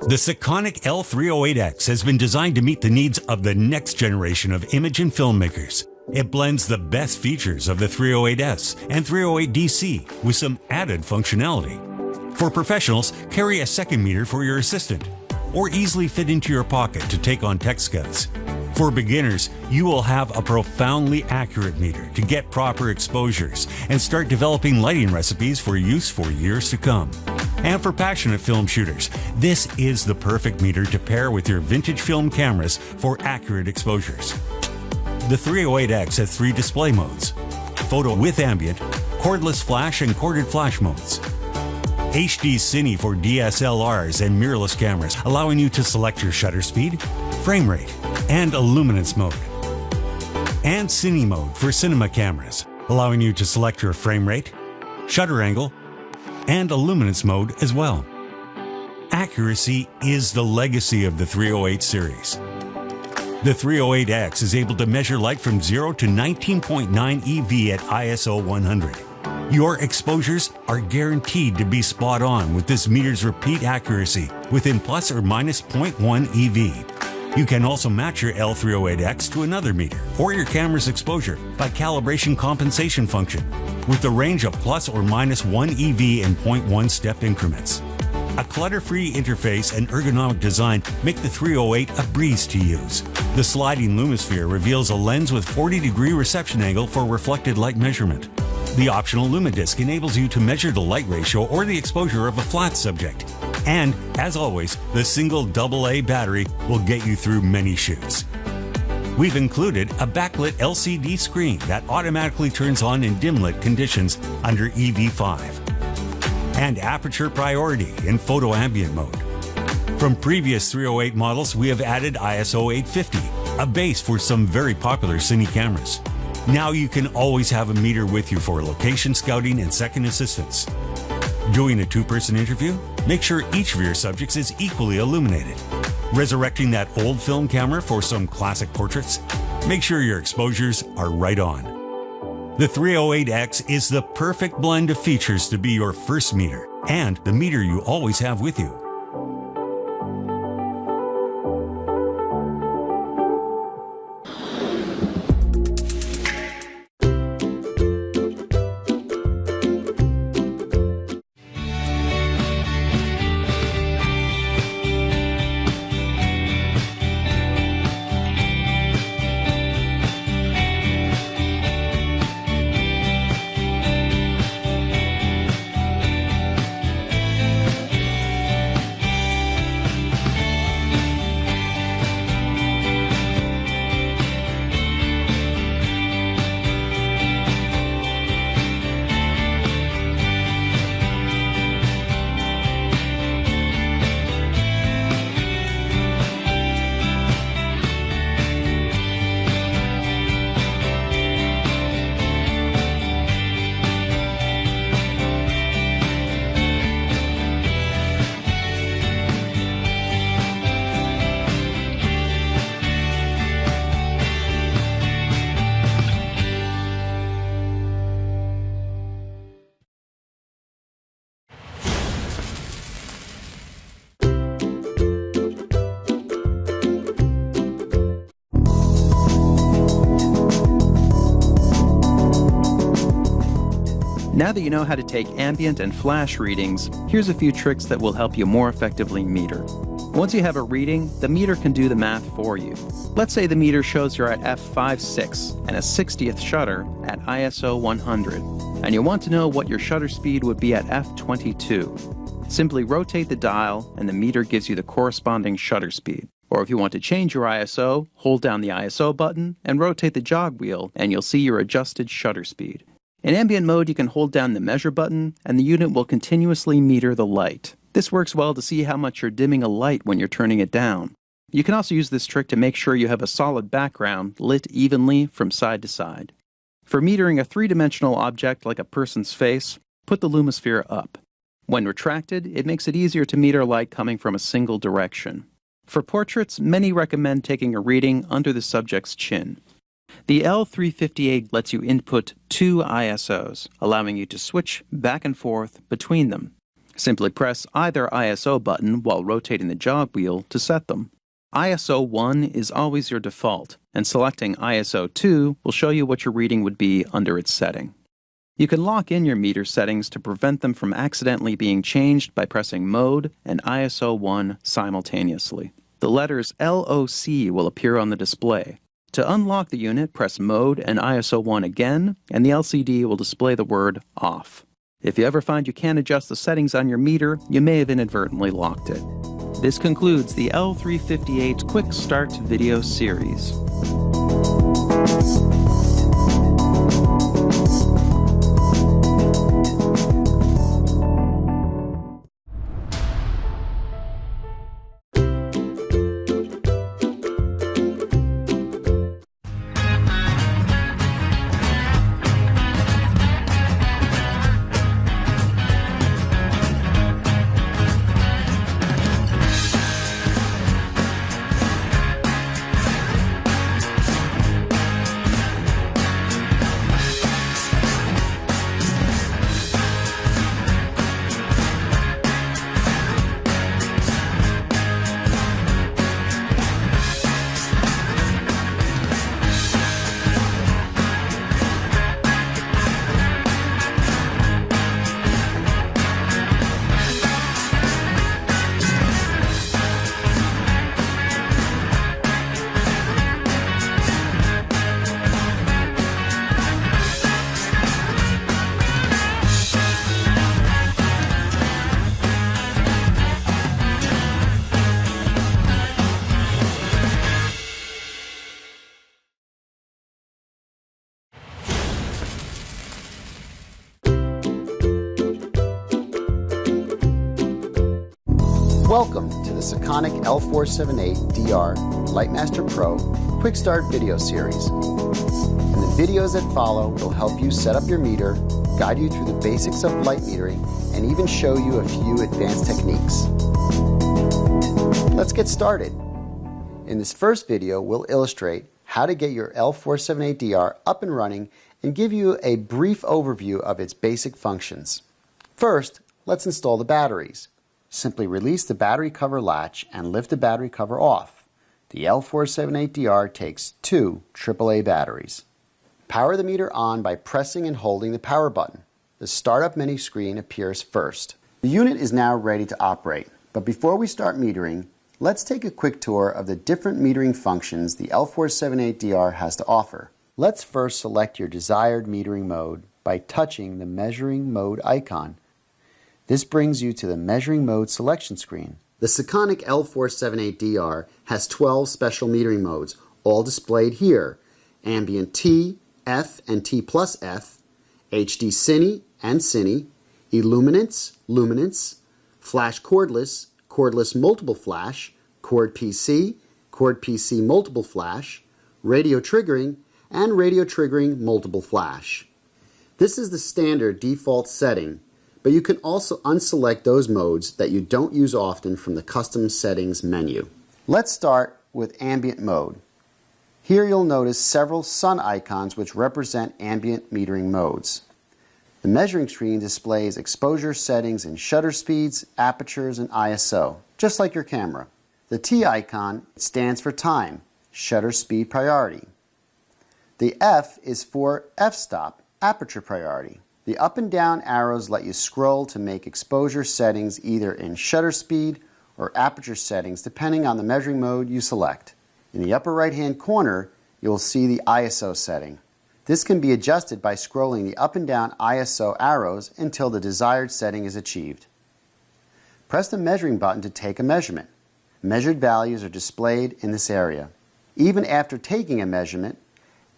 The Sekonic L308X has been designed to meet the needs of the next generation of image and filmmakers. It blends the best features of the 308S and 308DC with some added functionality. For professionals, carry a second meter for your assistant, or easily fit into your pocket to take on tech scouts. For beginners, you will have a profoundly accurate meter to get proper exposures and start developing lighting recipes for use for years to come. And for passionate film shooters, this is the perfect meter to pair with your vintage film cameras for accurate exposures. The 308X has 3 display modes: photo with ambient, cordless flash and corded flash modes. HD Cine for DSLRs and mirrorless cameras, allowing you to select your shutter speed, frame rate, and illuminance mode. And Cine mode for cinema cameras, allowing you to select your frame rate, shutter angle, and illuminance mode as well. Accuracy is the legacy of the 308 series. The 308X is able to measure light from 0 to 19.9 EV at ISO 100. Your exposures are guaranteed to be spot on with this meter's repeat accuracy within plus or minus 0.1 EV. You can also match your L308X to another meter or your camera's exposure by calibration compensation function with the range of plus or minus 1 EV in 0.1 step increments. A clutter-free interface and ergonomic design make the 308 a breeze to use. The sliding Lumisphere reveals a lens with 40-degree reception angle for reflected light measurement. The optional Lumidisc enables you to measure the light ratio or the exposure of a flat subject. And, as always, the single AA battery will get you through many shoots. We've included a backlit LCD screen that automatically turns on in dim lit conditions under EV5. And aperture priority in photo ambient mode. From previous 308 models, we have added ISO 850, a base for some very popular cine cameras. Now you can always have a meter with you for location scouting and second assistance. Doing a 2-person interview? Make sure each of your subjects is equally illuminated. Resurrecting that old film camera for some classic portraits? Make sure your exposures are right on. The 308X is the perfect blend of features to be your first meter, and the meter you always have with you. Now that you know how to take ambient and flash readings, here's a few tricks that will help you more effectively meter. Once you have a reading, the meter can do the math for you. Let's say the meter shows you're at f/5.6 and a 60th shutter at ISO 100, and you want to know what your shutter speed would be at f/22. Simply rotate the dial and the meter gives you the corresponding shutter speed. Or if you want to change your ISO, hold down the ISO button and rotate the jog wheel and you'll see your adjusted shutter speed. In ambient mode, you can hold down the measure button and the unit will continuously meter the light. This works well to see how much you're dimming a light when you're turning it down. You can also use this trick to make sure you have a solid background lit evenly from side to side. For metering a 3-dimensional object like a person's face, put the Lumisphere up. When retracted, it makes it easier to meter light coming from a single direction. For portraits, many recommend taking a reading under the subject's chin. The L358 lets you input 2 ISOs, allowing you to switch back and forth between them. Simply press either ISO button while rotating the jog wheel to set them. ISO 1 is always your default, and selecting ISO 2 will show you what your reading would be under its setting. You can lock in your meter settings to prevent them from accidentally being changed by pressing Mode and ISO 1 simultaneously. The letters LOC will appear on the display. To unlock the unit, press Mode and ISO 1 again, and the LCD will display the word Off. If you ever find you can't adjust the settings on your meter, you may have inadvertently locked it. This concludes the L358 Quick Start video series. Welcome to the Sekonic L478DR LiteMaster Pro Quick Start video series. And the videos that follow will help you set up your meter, guide you through the basics of light metering, and even show you a few advanced techniques. Let's get started. In this first video, we'll illustrate how to get your L478DR up and running and give you a brief overview of its basic functions. First, let's install the batteries. Simply release the battery cover latch and lift the battery cover off. The L478DR takes 2 AAA batteries. Power the meter on by pressing and holding the power button. The startup menu screen appears first. The unit is now ready to operate, but before we start metering, let's take a quick tour of the different metering functions the L478DR has to offer. Let's first select your desired metering mode by touching the measuring mode icon. This brings you to the measuring mode selection screen. The Sekonic L478DR has 12 special metering modes, all displayed here: Ambient T, F and T plus F, HD Cine and Cine, Illuminance, Luminance, Flash Cordless, Cordless Multiple Flash, Cord PC Multiple Flash, Radio Triggering, and Radio Triggering Multiple Flash. This is the standard default setting, but you can also unselect those modes that you don't use often from the Custom Settings menu. Let's start with Ambient Mode. Here you'll notice several sun icons which represent ambient metering modes. The measuring screen displays exposure settings in shutter speeds, apertures, and ISO, just like your camera. The T icon stands for time, shutter speed priority. The F is for f-stop, aperture priority. The up and down arrows let you scroll to make exposure settings either in shutter speed or aperture settings depending on the measuring mode you select. In the upper right hand corner, you'll see the ISO setting. This can be adjusted by scrolling the up and down ISO arrows until the desired setting is achieved. Press the measuring button to take a measurement. Measured values are displayed in this area. Even after taking a measurement,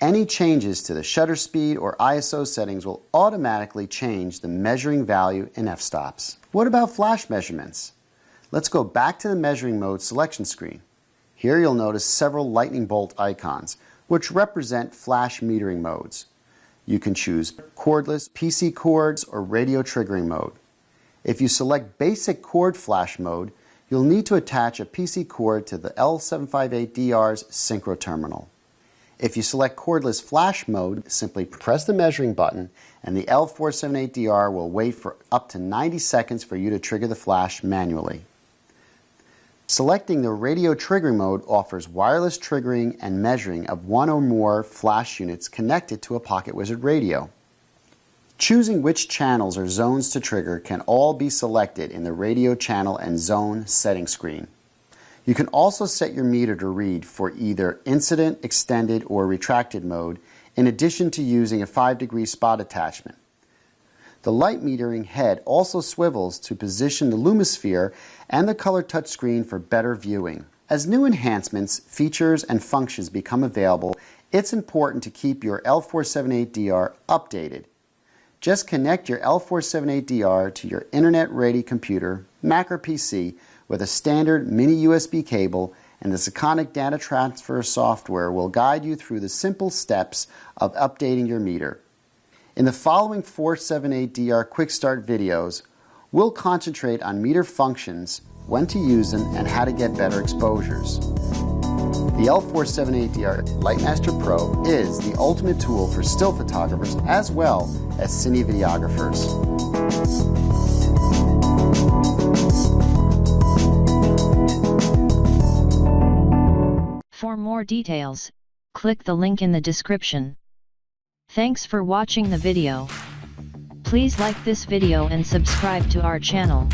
any changes to the shutter speed or ISO settings will automatically change the measuring value in f-stops. What about flash measurements? Let's go back to the measuring mode selection screen. Here you'll notice several lightning bolt icons, which represent flash metering modes. You can choose cordless, PC cords, or radio triggering mode. If you select basic cord flash mode, you'll need to attach a PC cord to the L758DR's synchro terminal. If you select cordless flash mode, simply press the measuring button and the L478DR will wait for up to 90 seconds for you to trigger the flash manually. Selecting the radio triggering mode offers wireless triggering and measuring of one or more flash units connected to a PocketWizard radio. Choosing which channels or zones to trigger can all be selected in the radio channel and zone setting screen. You can also set your meter to read for either incident, extended, or retracted mode, in addition to using a 5-degree spot attachment. The light metering head also swivels to position the Lumisphere and the color touchscreen for better viewing. As new enhancements, features, and functions become available, it's important to keep your L478DR updated. Just connect your L478DR to your internet-ready computer, Mac or PC, with a standard mini USB cable, and the Sekonic data transfer software will guide you through the simple steps of updating your meter. In the following 478DR Quick Start videos, we'll concentrate on meter functions, when to use them, and how to get better exposures. The L478DR LiteMaster Pro is the ultimate tool for still photographers as well as cine videographers. For more details, click the link in the description. Thanks for watching the video. Please like this video and subscribe to our channel.